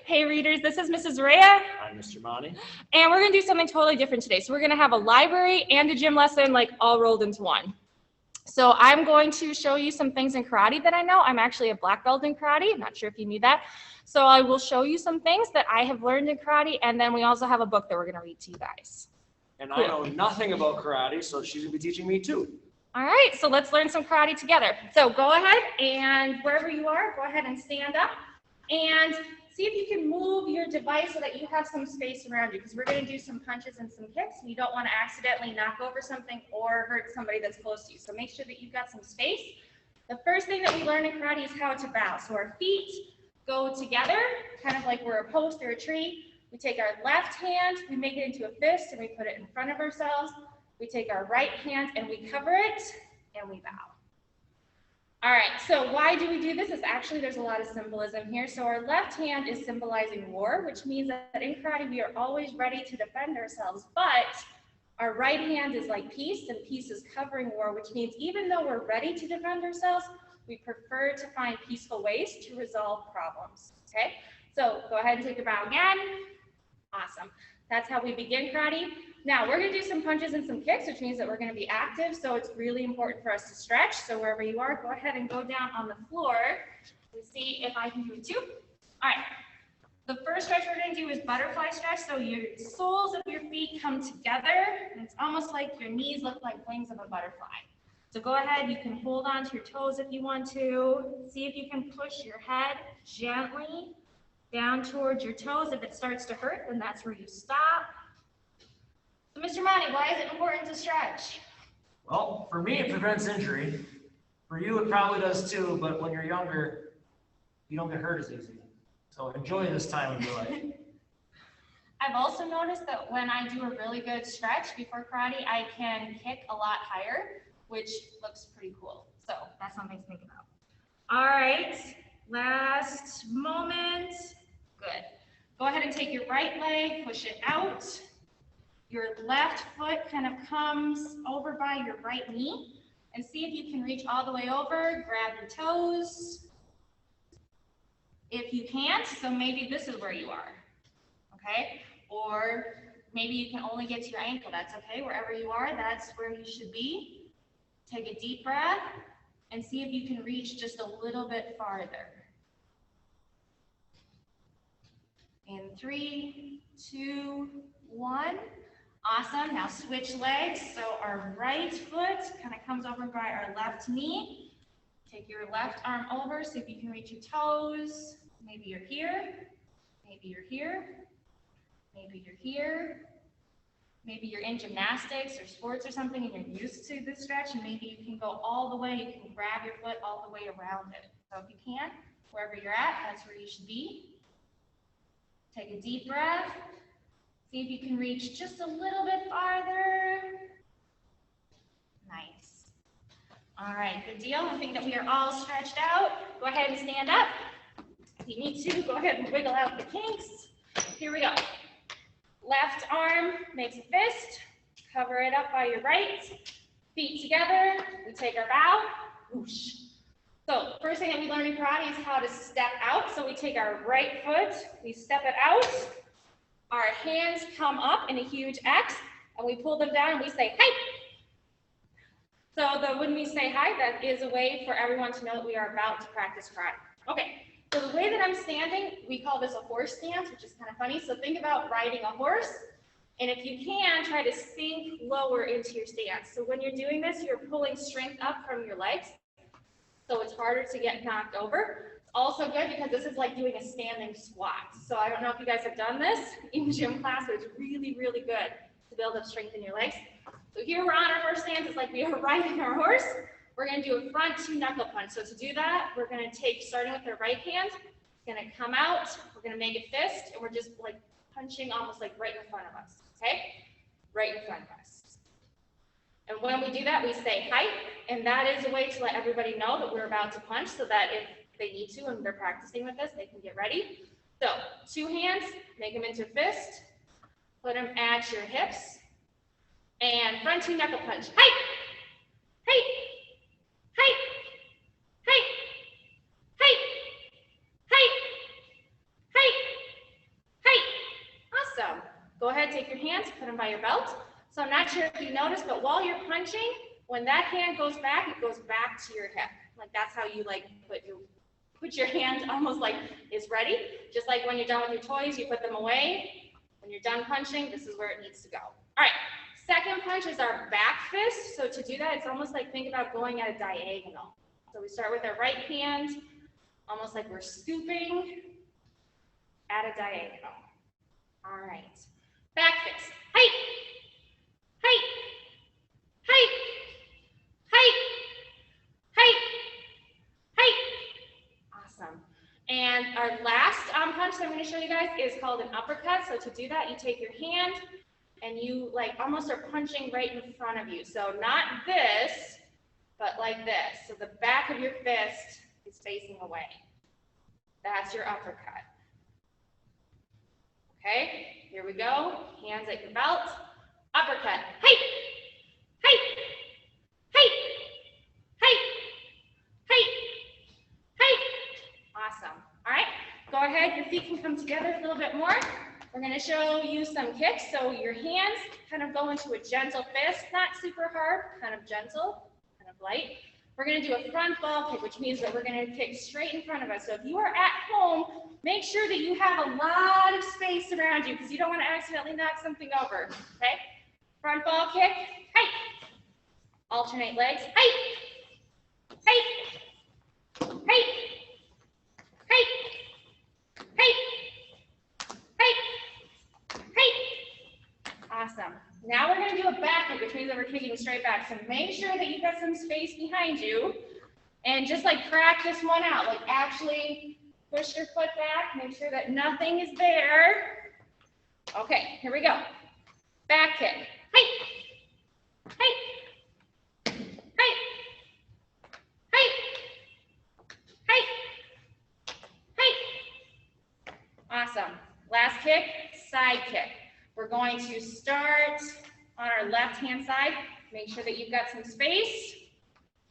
Hey readers, this is Mrs. Zorea. I'm Mr. Monty. And we're gonna do something totally different today. So we're gonna have a library and a gym lesson like all rolled into one. So I'm going to show you some things in karate that I know. I'm actually a black belt in karate. I'm not sure if you knew that. So I will show you some things that I have learned in karate, and then we also have a book that we're gonna read to you guys. And I know nothing about karate, so she's gonna be teaching me too. All right, so let's learn some karate together. So go ahead and wherever you are, go ahead and stand up and see if you can move your device so that you have some space around you, because we're going to do some punches and some kicks, and you don't want to accidentally knock over something or hurt somebody that's close to you. So make sure that you've got some space. The first thing that we learn in karate is how to bow. So our feet go together, kind of like we're a post or a tree. We take our left hand, we make it into a fist, and we put it in front of ourselves. We take our right hand and we cover it, and we bow. All right, so why do we do this? Actually, there's a lot of symbolism here. So our left hand is symbolizing war, which means that in karate, we are always ready to defend ourselves, but our right hand is like peace, and peace is covering war, which means even though we're ready to defend ourselves, we prefer to find peaceful ways to resolve problems, okay? So go ahead and take your bow again. Awesome. That's how we begin karate. Now we're going to do some punches and some kicks, which means that we're going to be active. So it's really important for us to stretch. So wherever you are, go ahead and go down on the floor and see if I can do it too. All right. The first stretch we're going to do is butterfly stretch. So your soles of your feet come together, and it's almost like your knees look like wings of a butterfly. So go ahead. You can hold on to your toes if you want to. See if you can push your head gently down towards your toes. If it starts to hurt, then that's where you stop. So Mr. Monty, why is it important to stretch? Well, for me, it prevents injury. For you, it probably does too, but when you're younger, you don't get hurt as easy. So enjoy this time of your life. I've also noticed that when I do a really good stretch before karate, I can kick a lot higher, which looks pretty cool. So that's something to think about. All right, last moment. Good. Go ahead and take your right leg, push it out. Your left foot kind of comes over by your right knee, and see if you can reach all the way over, grab your toes. If you can't, so maybe this is where you are, okay? Or maybe you can only get to your ankle, that's okay. Wherever you are, that's where you should be. Take a deep breath and see if you can reach just a little bit farther. In 3, 2, 1. Awesome. Now switch legs. So our right foot kind of comes over by our left knee. Take your left arm over, see if you can reach your toes. Maybe you're here. Maybe you're here. Maybe you're here. Maybe you're in gymnastics or sports or something and you're used to this stretch, and maybe you can go all the way. You can grab your foot all the way around it. So if you can, wherever you're at, that's where you should be. Take a deep breath. See if you can reach just a little bit farther. Nice. All right, good deal. I think that we are all stretched out. Go ahead and stand up. If you need to, go ahead and wiggle out the kinks. Here we go. Left arm makes a fist. Cover it up by your right. Feet together. We take our bow. Whoosh. So first thing that we learn in karate is how to step out. So we take our right foot, we step it out. Our hands come up in a huge X, and we pull them down and we say, hi. So when we say hi, that is a way for everyone to know that we are about to practice karate. Okay, so the way that I'm standing, we call this a horse stance, which is kind of funny. So think about riding a horse, and if you can, try to sink lower into your stance. So when you're doing this, you're pulling strength up from your legs, so it's harder to get knocked over. Also good because this is like doing a standing squat. So I don't know if you guys have done this in gym class, but it's really, really good to build up strength in your legs. So here we're on our horse stance. It's like we are riding our horse. We're going to do a front 2 knuckle punch. So to do that, we're going to take, starting with our right hand, it's going to come out. We're going to make a fist, and we're just like punching almost like right in front of us. Okay? Right in front of us. And when we do that, we say hi, and that is a way to let everybody know that we're about to punch, so that if they need to and they're practicing with this, they can get ready. So 2 hands, make them into a fist, put them at your hips, and front 2 knuckle punch. Hi, hi, hi, hi, hi, hi, Go ahead, take your hands, put them by your belt. So I'm not sure if you noticed, but while you're punching, when that hand goes back, it goes back to your hip. Like that's how you like put your hand almost like is ready. Just like when you're done with your toys, you put them away. When you're done punching, this is where it needs to go. All right, second punch is our back fist. So to do that, it's almost like think about going at a diagonal. So we start with our right hand, almost like we're scooping at a diagonal. All right, back fist, height, height, height, height, height, height. Awesome. And our last punch that I'm going to show you guys is called an uppercut. So to do that, you take your hand and you like almost are punching right in front of you. So not this, but like this. So the back of your fist is facing away. That's your uppercut. Okay, here we go. Hands at your belt. Uppercut. Height, height, height, height, height, height. Awesome. All right, go ahead. Your feet can come together a little bit more. We're going to show you some kicks. So your hands kind of go into a gentle fist, not super hard, kind of gentle, kind of light. We're going to do a front ball kick, which means that we're going to kick straight in front of us. So if you are at home, make sure that you have a lot of space around you because you don't want to accidentally knock something over. Okay? Front ball kick, height. Alternate legs, height, height, height, height, height, height, height. Awesome. Now we're going to do a back kick, which means that we're kicking straight back. So make sure that you've got some space behind you and just like practice one out. Like actually push your foot back, make sure that nothing is there. Okay, here we go. Back kick. Height, height, height, height, height, height. Awesome. Last kick, side kick. We're going to start on our left-hand side. Make sure that you've got some space.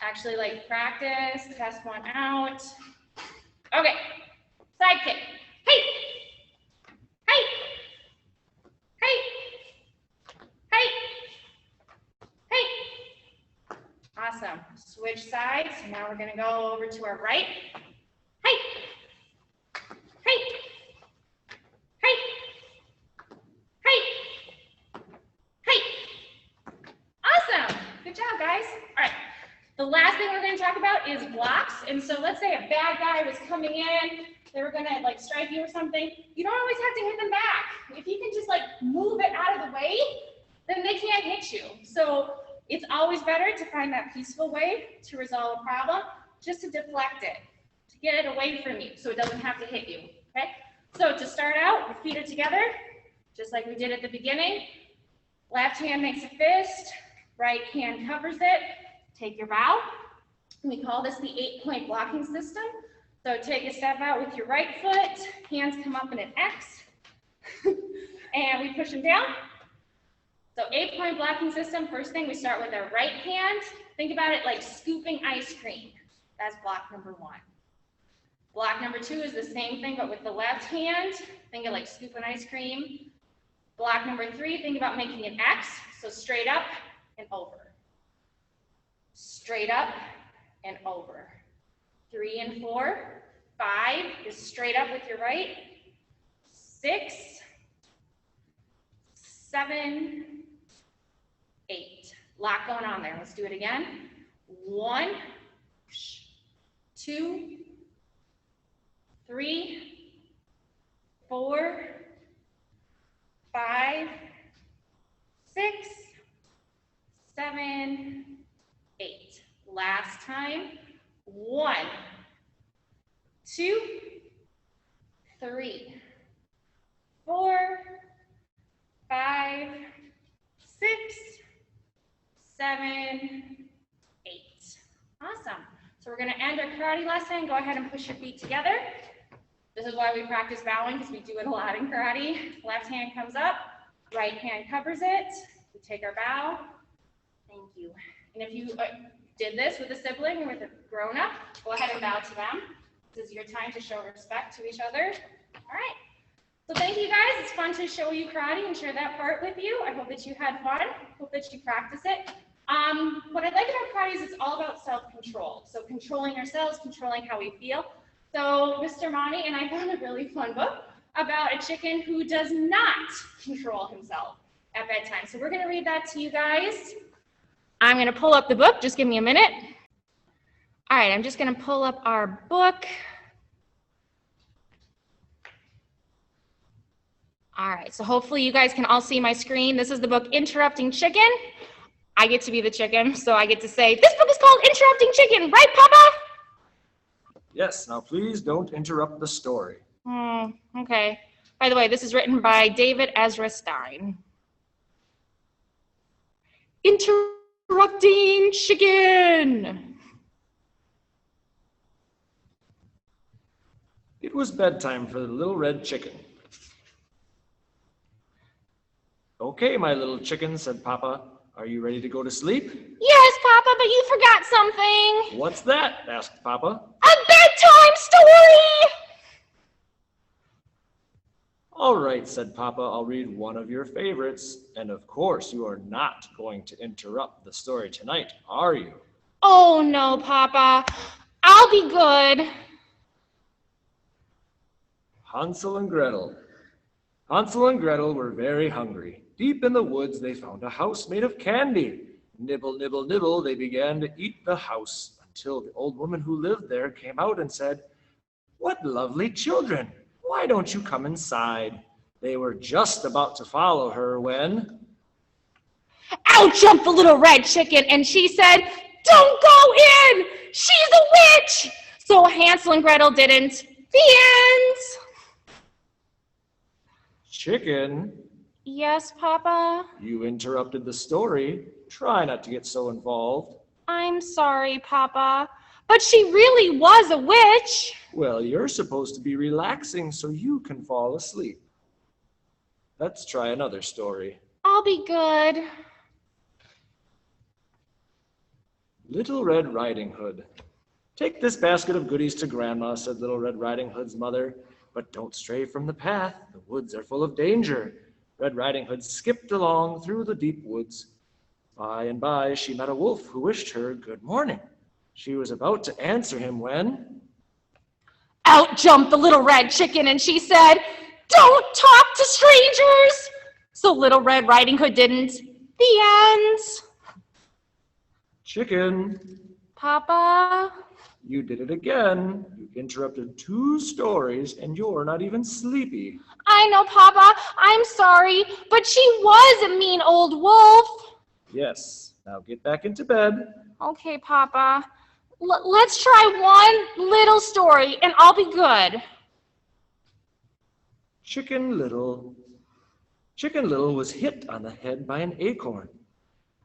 Actually, like practice, test one out. Okay, side kick. Height, height, height, height, height. Awesome. Switch sides. Now we're going to go over to our right. Height, height, height. Height, height. Awesome. Good job, guys. All right. The last thing we're going to talk about is blocks. And so let's say a bad guy was coming in. They were going to like strike you or something. You don't always have to hit them back. If you can just like move it out of the way, then they can't hit you. So it's always better to find that peaceful way to resolve a problem, just to deflect it, to get it away from you so it doesn't have to hit you. Okay. So to start out, your feet are together. Just like we did at the beginning, left hand makes a fist, right hand covers it. Take your bow. We call this the 8-point blocking system. So take a step out with your right foot, hands come up in an X, and we push them down. So 8-point blocking system, first thing we start with our right hand. Think about it like scooping ice cream. That's block number 1. Block number 2 is the same thing, but with the left hand. Think of like scooping ice cream. Block number 3, think about making an X, so straight up and over. Straight up and over. 3 and 4. 5 is straight up with your right. 6, 7, 8. Lot going on there. Let's do it again. 1, 2, 3, 4, 5, 6, 7, 8. Last time. 1, 2, 3, 4, 5, 6, 7, 8. Awesome. So we're going to end our karate lesson. Go ahead and push your feet together. This is why we practice bowing, because we do it a lot in karate. Left hand comes up, right hand covers it. We take our bow. Thank you. And if you did this with a sibling or with a grown-up, go ahead and bow to them. This is your time to show respect to each other. All right. So thank you guys. It's fun to show you karate and share that part with you. I hope that you had fun. Hope that you practice it. What I like about karate is it's all about self-control. So controlling ourselves, controlling how we feel. So Mr. Monty and I found a really fun book about a chicken who does not control himself at bedtime. So we're going to read that to you guys. I'm going to pull up the book. Just give me a minute. All right, I'm just going to pull up our book. All right, so hopefully you guys can all see my screen. This is the book Interrupting Chicken. I get to be the chicken, so I get to say, this book is called Interrupting Chicken, right, Papa? Yes, now please don't interrupt the story. Okay. By the way, this is written by David Ezra Stein. Interrupting Chicken. It was bedtime for the little red chicken. Okay, my little chicken, said Papa. Are you ready to go to sleep? Yes, Papa, but you forgot something. What's that? Asked Papa. A bedtime story! All right, said Papa, I'll read one of your favorites. And of course, you are not going to interrupt the story tonight, are you? Oh, no, Papa. I'll be good. Hansel and Gretel. Hansel and Gretel were very hungry. Deep in the woods, they found a house made of candy. Nibble, nibble, nibble, they began to eat the house until the old woman who lived there came out and said, "What lovely children! Why don't you come inside?" They were just about to follow her when... Out jumped the little red chicken, and she said, "Don't go in! She's a witch!" So Hansel and Gretel didn't. The end. Chicken, Yes, Papa? you interrupted the story. Try not to get so involved. I'm sorry, Papa. But she really was a witch. Well, you're supposed to be relaxing so you can fall asleep. Let's try another story. I'll be good. Little Red Riding Hood. Take this basket of goodies to Grandma, said Little Red Riding Hood's mother. But don't stray from the path. The woods are full of danger. Red Riding Hood skipped along through the deep woods. By and by, she met a wolf who wished her good morning. She was about to answer him when... Out jumped the little red chicken, and she said, "Don't talk to strangers." So Little Red Riding Hood didn't. The end. Chicken, Papa? you did it again. You interrupted 2 stories, and you're not even sleepy. I know, Papa. I'm sorry, but she was a mean old wolf. Yes, now get back into bed. Okay, Papa. Let's try one little story, and I'll be good. Chicken Little. Chicken Little was hit on the head by an acorn.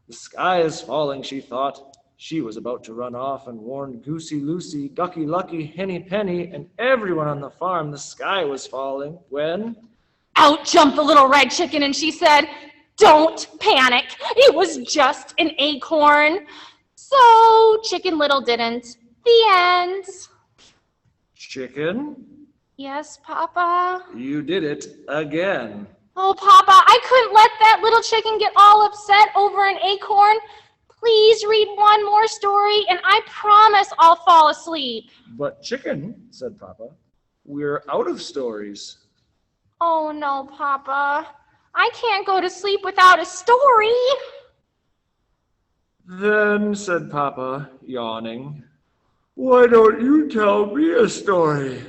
The sky is falling, she thought. She was about to run off and warn Goosey Lucy, Ducky Lucky, Henny Penny, and everyone on the farm the sky was falling when... Out jumped the little red chicken, and she said, "Don't panic. It was just an acorn." So Chicken Little didn't. The end. Chicken, Yes, Papa? you did it again. Oh, Papa, I couldn't let that little chicken get all upset over an acorn. Please read one more story, and I promise I'll fall asleep. But Chicken, said Papa, we're out of stories. Oh, no, Papa. I can't go to sleep without a story. Then, said Papa, yawning, why don't you tell me a story?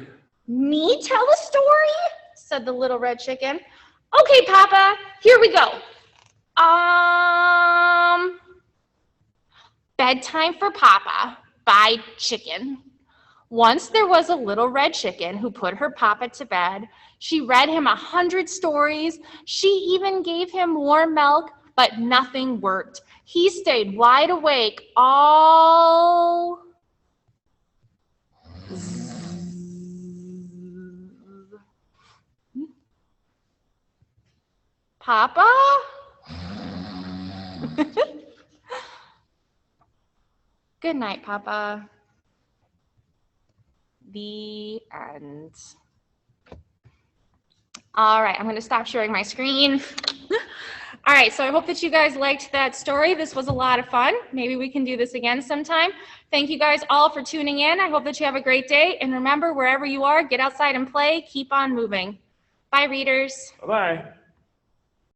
Me tell a story? Said the little red chicken. Okay, Papa, here we go. Bedtime for Papa by Chicken. Once there was a little red chicken who put her papa to bed. She read him 100 stories. She even gave him warm milk, but nothing worked. He stayed wide awake all... Papa? Good night, Papa. The end. All right, I'm going to stop sharing my screen. All right, so I hope that you guys liked that story. This was a lot of fun. Maybe we can do this again sometime. Thank you guys all for tuning in. I hope that you have a great day. And remember, wherever you are, get outside and play. Keep on moving. Bye, readers. Bye-bye.